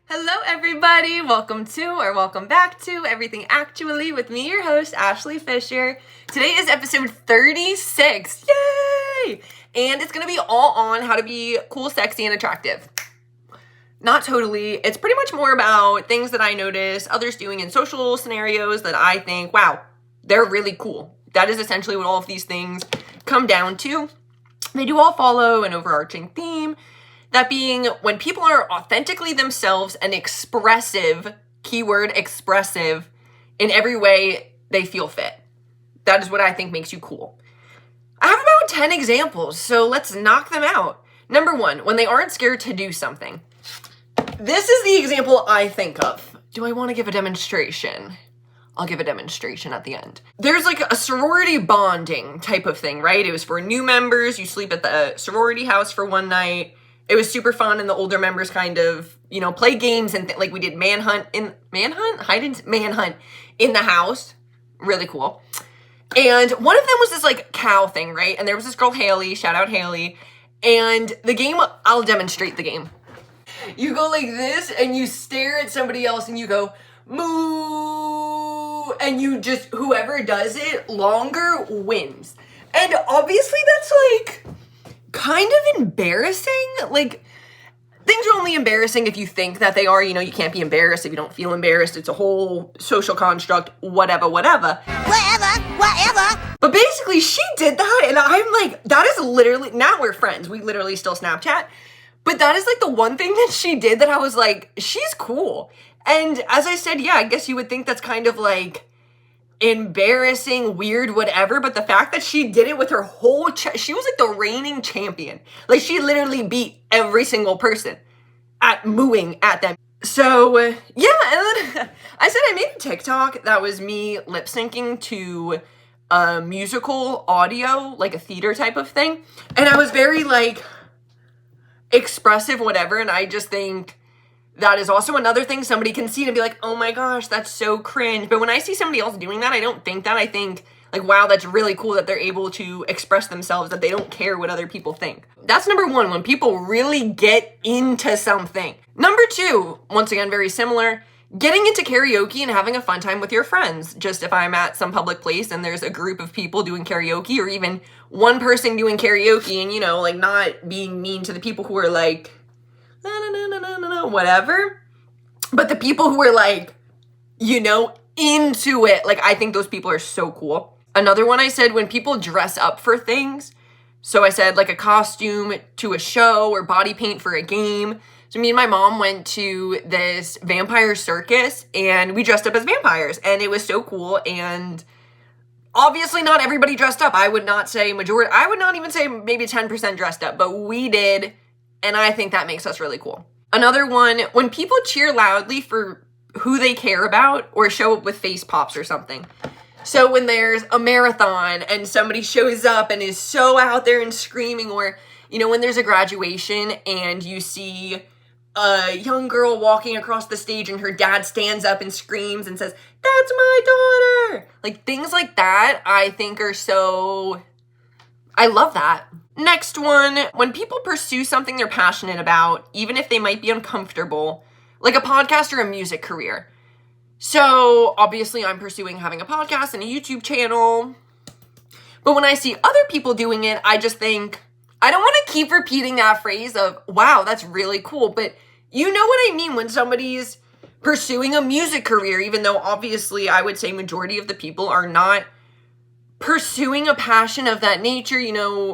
Hello everybody, welcome back to Everything Actually with me, your host, Ashley Fisher. Today is episode 36, yay! And it's gonna be all on how to be cool, sexy, and attractive. Not totally, it's pretty much more about things that I notice others doing in social scenarios that I think, wow, they're really cool. That is essentially what all of these things come down to. They do all follow an overarching theme. That being, when people are authentically themselves and expressive, keyword expressive, in every way they feel fit. That is what I think makes you cool. I have about 10 examples, so let's knock them out. Number one, when they aren't scared to do something. This is the example I think of. Do I want to give a demonstration? I'll give a demonstration at the end. There's like a sorority bonding type of thing, right? It was for new members. You sleep at the sorority house for one night. It was super fun, and the older members kind of, play games and like we did manhunt in the house. Really cool. And one of them was this like cow thing, right? And there was this girl, Haley, shout out Haley. And the game, I'll demonstrate the game. You go like this and you stare at somebody else and you go, moo, and you just, whoever does it longer wins. And obviously that's like kind of embarrassing. Like, things are only embarrassing if you think that they are. You can't be embarrassed if you don't feel embarrassed. It's a whole social construct, whatever. Whatever. But basically, she did that, and I'm like, that is literally, now we're friends. We literally still Snapchat. But that is like the one thing that she did that I was like, she's cool. And as I said, yeah, I guess you would think that's kind of like embarrassing, weird, whatever, but the fact that she did it with her whole she was like the reigning champion. Like, she literally beat every single person at mooing at them. So yeah, and then I said I made a TikTok that was me lip syncing to a musical audio, like a theater type of thing, and I was very like expressive, whatever, and I just think that is also another thing somebody can see and be like, oh my gosh, that's so cringe. But when I see somebody else doing that, I don't think that. I think, like, wow, that's really cool that they're able to express themselves, that they don't care what other people think. That's number one, when people really get into something. Number two, once again, very similar, getting into karaoke and having a fun time with your friends. Just if I'm at some public place and there's a group of people doing karaoke, or even one person doing karaoke and, like, not being mean to the people who are like, whatever, but the people who are like, into it, like, I think those people are so cool. Another one, I said when people dress up for things. So I said like a costume to a show or body paint for a game. So me and my mom went to this vampire circus and we dressed up as vampires, and it was so cool. And obviously not everybody dressed up. I would not say majority. I would not even say maybe 10% dressed up, but we did. And I think that makes us really cool. Another one, when people cheer loudly for who they care about or show up with face pops or something. So when there's a marathon and somebody shows up and is so out there and screaming, or, when there's a graduation and you see a young girl walking across the stage and her dad stands up and screams and says, "That's my daughter." Like, things like that, I think are so, I love that. Next one, when people pursue something they're passionate about, even if they might be uncomfortable, like a podcast or a music career. So obviously I'm pursuing having a podcast and a YouTube channel. But when I see other people doing it, I just think, I don't want to keep repeating that phrase of, wow, that's really cool. But you know what I mean when somebody's pursuing a music career, even though obviously I would say majority of the people are not pursuing a passion of that nature.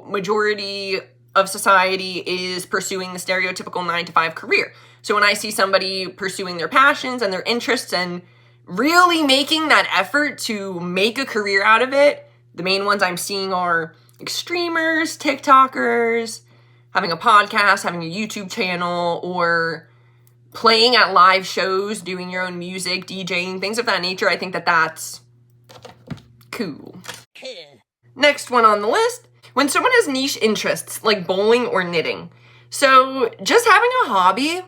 Majority of society is pursuing the stereotypical 9-to-5 career. So when I see somebody pursuing their passions and their interests and really making that effort to make a career out of it, the main ones I'm seeing are like streamers, TikTokers, having a podcast, having a YouTube channel, or playing at live shows, doing your own music, DJing, things of that nature. I think that that's cool. Next one on the list, when someone has niche interests like bowling or knitting. So just having a hobby,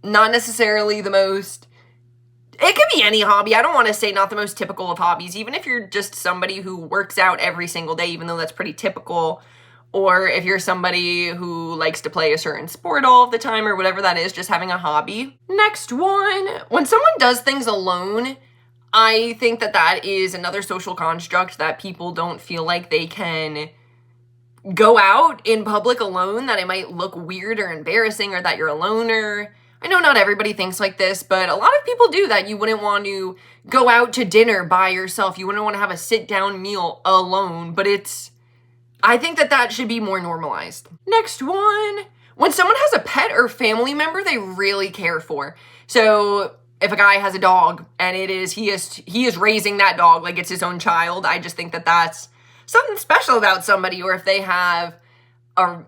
not necessarily the most, it could be any hobby. I don't want to say not the most typical of hobbies, even if you're just somebody who works out every single day, even though that's pretty typical, or if you're somebody who likes to play a certain sport all of the time or whatever that is, just having a hobby. Next one, when someone does things alone, I think that that is another social construct that people don't feel like they can go out in public alone, that it might look weird or embarrassing, or that you're a loner. I know not everybody thinks like this, but a lot of people do that. You wouldn't want to go out to dinner by yourself. You wouldn't want to have a sit-down meal alone, but I think that that should be more normalized. Next one, when someone has a pet or family member they really care for. So if a guy has a dog and he is raising that dog like it's his own child, I just think that that's something special about somebody. Or if they have a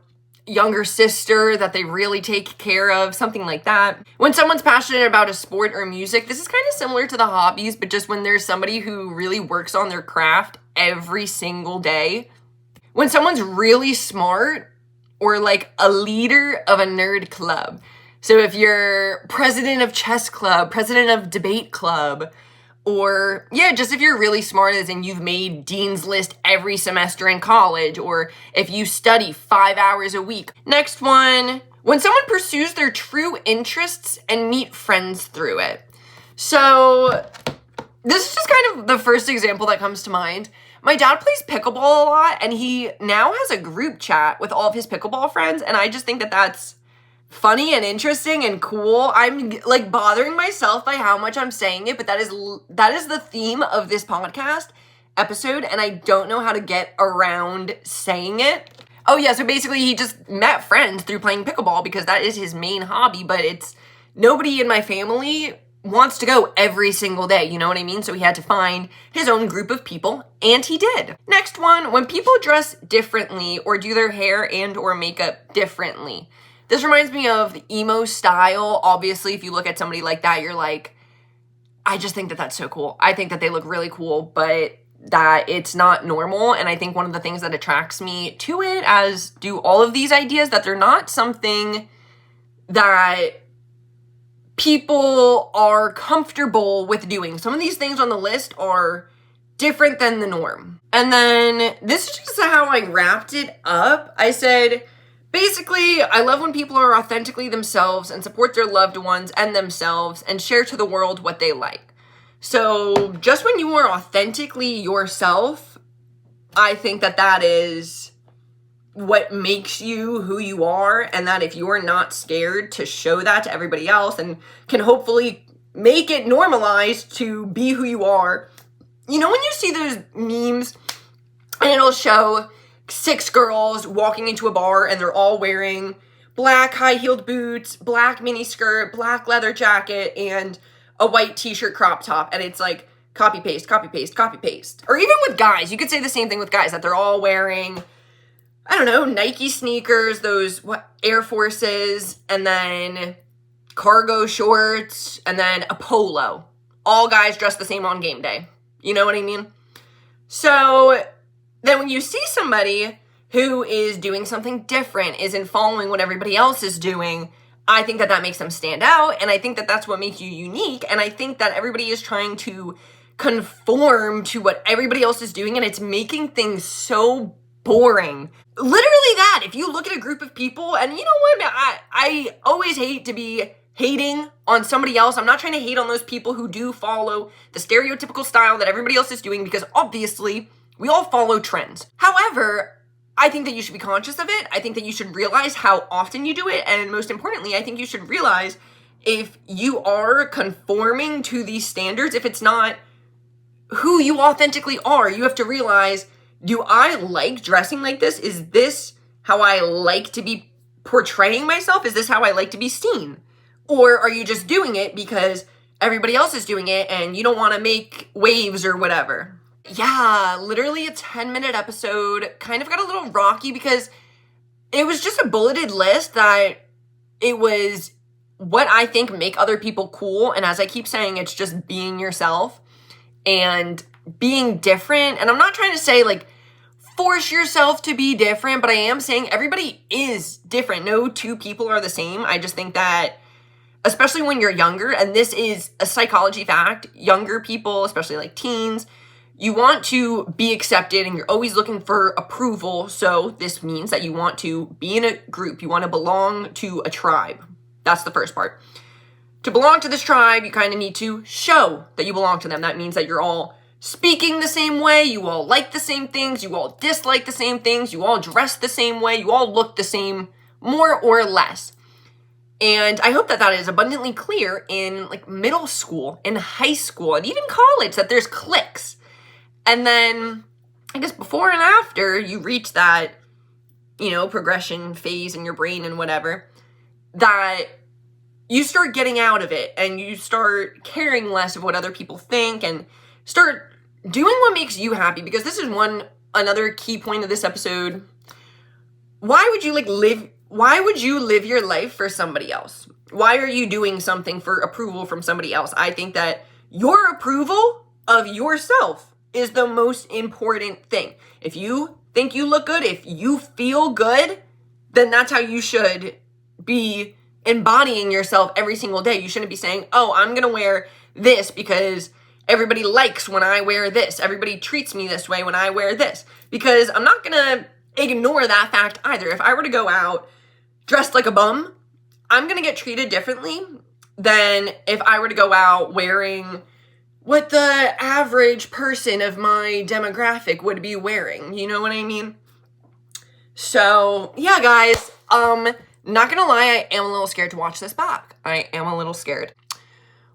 younger sister that they really take care of, something like that. When someone's passionate about a sport or music, this is kind of similar to the hobbies, but just when there's somebody who really works on their craft every single day. When someone's really smart, or like a leader of a nerd club. So if you're president of chess club, president of debate club, or yeah, just if you're really smart as in you've made dean's list every semester in college, or if you study 5 hours a week. Next one, when someone pursues their true interests and meet friends through it. So this is just kind of the first example that comes to mind. My dad plays pickleball a lot, and he now has a group chat with all of his pickleball friends, and I just think that that's funny and interesting and cool. I'm like bothering myself by how much I'm saying it, but that is the theme of this podcast episode, and I don't know how to get around saying it. Oh yeah, so basically he just met friends through playing pickleball because that is his main hobby, but it's nobody in my family wants to go every single day, you know what I mean? So he had to find his own group of people, and he did. Next one, when people dress differently or do their hair and or makeup differently. This reminds me of the emo style. Obviously, if you look at somebody like that, you're like, I just think that that's so cool. I think that they look really cool, but that it's not normal. And I think one of the things that attracts me to it, as do all of these ideas, that they're not something that people are comfortable with doing. Some of these things on the list are different than the norm. And then this is just how I wrapped it up. I said, basically, I love when people are authentically themselves and support their loved ones and themselves and share to the world what they like. So just when you are authentically yourself, I think that that is what makes you who you are, and that if you're not scared to show that to everybody else and can hopefully make it normalized to be who you are. You know, when you see those memes and it'll show 6 girls walking into a bar and they're all wearing black high-heeled boots, black mini skirt, black leather jacket, and a white t-shirt crop top, and it's like copy paste, copy paste, copy paste. Or even with guys, you could say the same thing with guys, that they're all wearing, I don't know, Nike sneakers, those Air Forces, and then cargo shorts, and then a polo. All guys dress the same on game day. You know what I mean? So then when you see somebody who is doing something different, isn't following what everybody else is doing, I think that that makes them stand out, and I think that that's what makes you unique, and I think that everybody is trying to conform to what everybody else is doing, and it's making things so boring. Literally that. If you look at a group of people, and you know what, I always hate to be hating on somebody else. I'm not trying to hate on those people who do follow the stereotypical style that everybody else is doing, because obviously we all follow trends. However, I think that you should be conscious of it. I think that you should realize how often you do it. And most importantly, I think you should realize if you are conforming to these standards, if it's not who you authentically are, you have to realize, do I like dressing like this? Is this how I like to be portraying myself? Is this how I like to be seen? Or are you just doing it because everybody else is doing it and you don't want to make waves or whatever? Yeah, literally a 10-minute episode. Kind of got a little rocky because it was just a bulleted list that it was what I think make other people cool. And as I keep saying, it's just being yourself and being different. And I'm not trying to say like force yourself to be different, but I am saying everybody is different. No two people are the same. I just think that especially when you're younger, and this is a psychology fact, younger people, especially like teens, you want to be accepted and you're always looking for approval. So this means that you want to be in a group. You want to belong to a tribe. That's the first part. To belong to this tribe, you kind of need to show that you belong to them. That means that you're all speaking the same way, you all like the same things, you all dislike the same things, you all dress the same way, you all look the same, more or less. And I hope that that is abundantly clear in like middle school, in high school, and even college, that there's cliques. And then I guess before and after you reach that, progression phase in your brain and whatever, that you start getting out of it and you start caring less of what other people think and start doing what makes you happy. Because this is another key point of this episode. Why would you live your life for somebody else? Why are you doing something for approval from somebody else? I think that your approval of yourself is the most important thing. If you think you look good, if you feel good, then that's how you should be embodying yourself every single day. You shouldn't be saying, oh, I'm going to wear this because everybody likes when I wear this. Everybody treats me this way when I wear this. Because I'm not going to ignore that fact either. If I were to go out dressed like a bum, I'm going to get treated differently than if I were to go out wearing what the average person of my demographic would be wearing. You know what I mean? So, yeah, guys, not gonna lie, I am a little scared to watch this back. I am a little scared.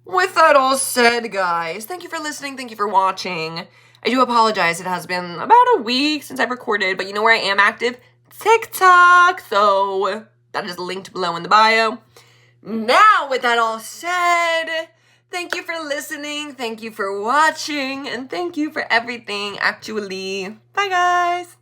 With that all said, guys, thank you for listening. Thank you for watching. I do apologize. It has been about a week since I've recorded, but you know where I am active? TikTok. So that is linked below in the bio. Now, with that all said, thank you for listening. Thank you for watching. And thank you for everything, actually. Bye, guys.